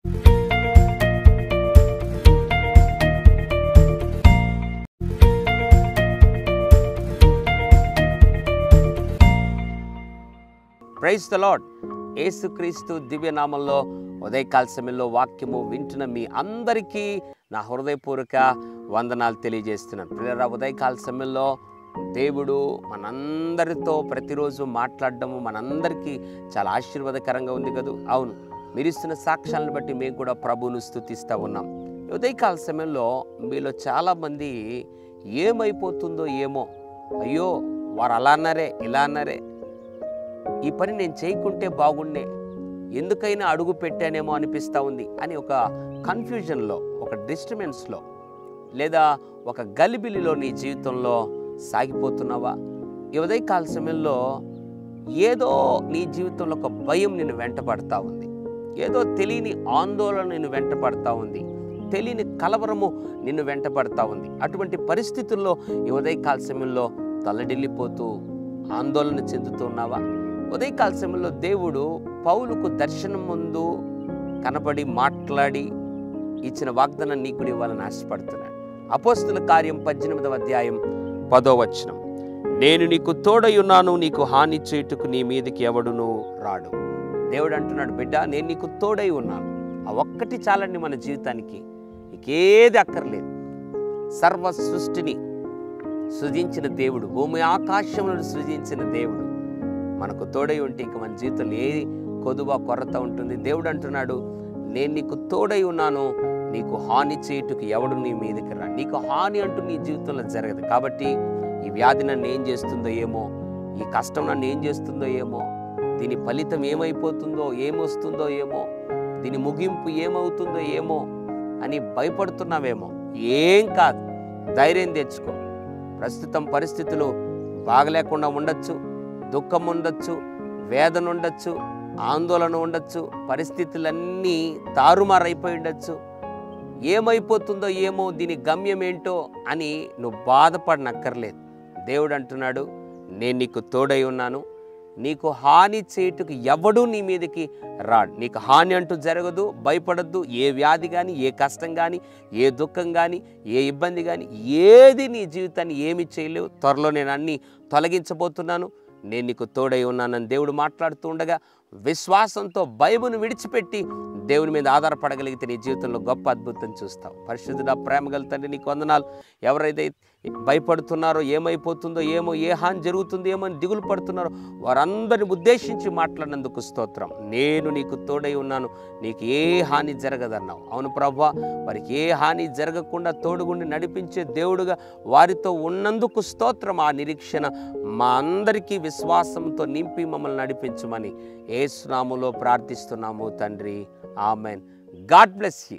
Praise the lord. యేసుక్రీస్తు దివ్యనామంలో ఉదయకాల సమయంలో వాక్యము వింటున్న మీ అందరికీ నా హృదయపూర్వక వందనాలు తెలియజేస్తున్నాను. ప్రియరా, ఉదయకాల సమయంలో దేవుడు మనందరితో ప్రతిరోజు మాట్లాడడము మనందరికీ చాలా ఆశీర్వాదకరంగా ఉంది కదా. అవును, మీరు ఇస్తున్న సాక్ష్యాలను బట్టి మేము కూడా ప్రభువును స్తుతిస్తూ ఉన్నాం. ఉదయకాల సమయంలో మీలో చాలామంది ఏమైపోతుందో ఏమో, అయ్యో వారు అలా అన్నారే ఇలా అన్నారే, ఈ పని నేను చేయకుంటే బాగుండే, ఎందుకైనా అడుగు పెట్టానేమో అనిపిస్తూ ఉంది అని ఒక కన్ఫ్యూజన్లో, ఒక డిస్టర్బెన్స్లో లేదా ఒక గలిబిలిలో నీ జీవితంలో సాగిపోతున్నావా? ఈ ఉదయకాల సమయంలో ఏదో నీ జీవితంలో ఒక భయం నిన్ను వెంటపడతా ఉంది, ఏదో తెలియని ఆందోళన నిన్ను వెంటపడతా ఉంది, తెలియని కలవరము నిన్ను వెంటపడతా ఉంది. అటువంటి పరిస్థితుల్లో ఈ ఉదయకాల సమయంలో తల్లడిల్లిపోతూ ఆందోళన చెందుతున్నావా? ఉదయకాల సమయంలో దేవుడు పౌలుకు దర్శనం ముందు కనబడి మాట్లాడి ఇచ్చిన వాగ్దానం నీకు కూడా ఇవ్వాలని ఆశపడుతున్నాడు. అపోస్తుల కార్యం 18వ అధ్యాయం 10వ వచనం, నేను నీకు తోడై ఉన్నాను, నీకు హాని చేయుటకు నీ మీదకి ఎవడును రాడు. దేవుడు అంటున్నాడు, బిడ్డ నేను నీకు తోడై ఉన్నాను. ఆ ఒక్కటి చాలండి మన జీవితానికి, ఇంకేది అక్కర్లేదు. సర్వ సృష్టిని సృజించిన దేవుడు, భూమి ఆకాశములను సృజించిన దేవుడు మనకు తోడై ఉంటే ఇంక మన జీవితంలో ఏ కొదువ కొరత ఉంటుంది? దేవుడు అంటున్నాడు, నేను నీకు తోడై ఉన్నాను, నీకు హాని చేయుటకు ఎవడు నీ మీదకి రా. నీకు హాని అంటూ నీ జీవితంలో జరగదు. కాబట్టి ఈ వ్యాధి నన్ను ఏం చేస్తుందో ఏమో, ఈ కష్టం నన్ను ఏం చేస్తుందో ఏమో, దీని ఫలితం ఏమైపోతుందో, ఏమొస్తుందో ఏమో, దీని ముగింపు ఏమవుతుందో ఏమో అని భయపడుతున్నావేమో. ఏం కాదు, ధైర్యం తెచ్చుకో. ప్రస్తుతం పరిస్థితులు బాగలేకుండా ఉండొచ్చు, దుఃఖం ఉండొచ్చు, వేదన ఉండొచ్చు, ఆందోళన ఉండొచ్చు, పరిస్థితులన్నీ తారుమారైపోయి ఉండొచ్చు. ఏమైపోతుందో ఏమో, దీని గమ్యం ఏంటో అని నువ్వు బాధపడనక్కర్లేదు. దేవుడు అంటున్నాడు, నేను నీకు తోడై ఉన్నాను, నీకు హాని చేయుటకు ఎవడూ నీ మీదకి రాడు. నీకు హాని అంటూ జరగదు, భయపడద్దు. ఏ వ్యాధి కానీ, ఏ కష్టం కానీ, ఏ దుఃఖం కానీ, ఏ ఇబ్బంది కానీ, ఏది నీ జీవితాన్ని ఏమి చేయలేవు. త్వరలో నేను అన్నీ తొలగించబోతున్నాను, నేను నీకు తోడై ఉన్నానని దేవుడు మాట్లాడుతూ ఉండగా విశ్వాసంతో భయమును విడిచిపెట్టి దేవుని మీద ఆధారపడగలిగితే నీ జీవితంలో గొప్ప అద్భుతం చూస్తావు. పరిశుద్ధుడా, ప్రేమగల తండ్రి, నీకు వందనాలు. ఎవరైతే భయపడుతున్నారో, ఏమైపోతుందో ఏమో, ఏ హాని జరుగుతుందో ఏమో అని దిగులు పడుతున్నారో వారందరిని ఉద్దేశించి మాట్లాడినందుకు స్తోత్రం. నేను నీకు తోడై ఉన్నాను, నీకు ఏ హాని జరగదన్నావు. అవును ప్రభువా, వారికి ఏ హాని జరగకుండా తోడుగుండి నడిపించే దేవుడుగా వారితో ఉన్నందుకు స్తోత్రం. ఆ నిరీక్షణ మా అందరికీ విశ్వాసంతో నింపి మమ్మల్ని నడిపించమని యేసు నామములో ప్రార్థిస్తున్నాము తండ్రి. ఆమెన్. God bless you.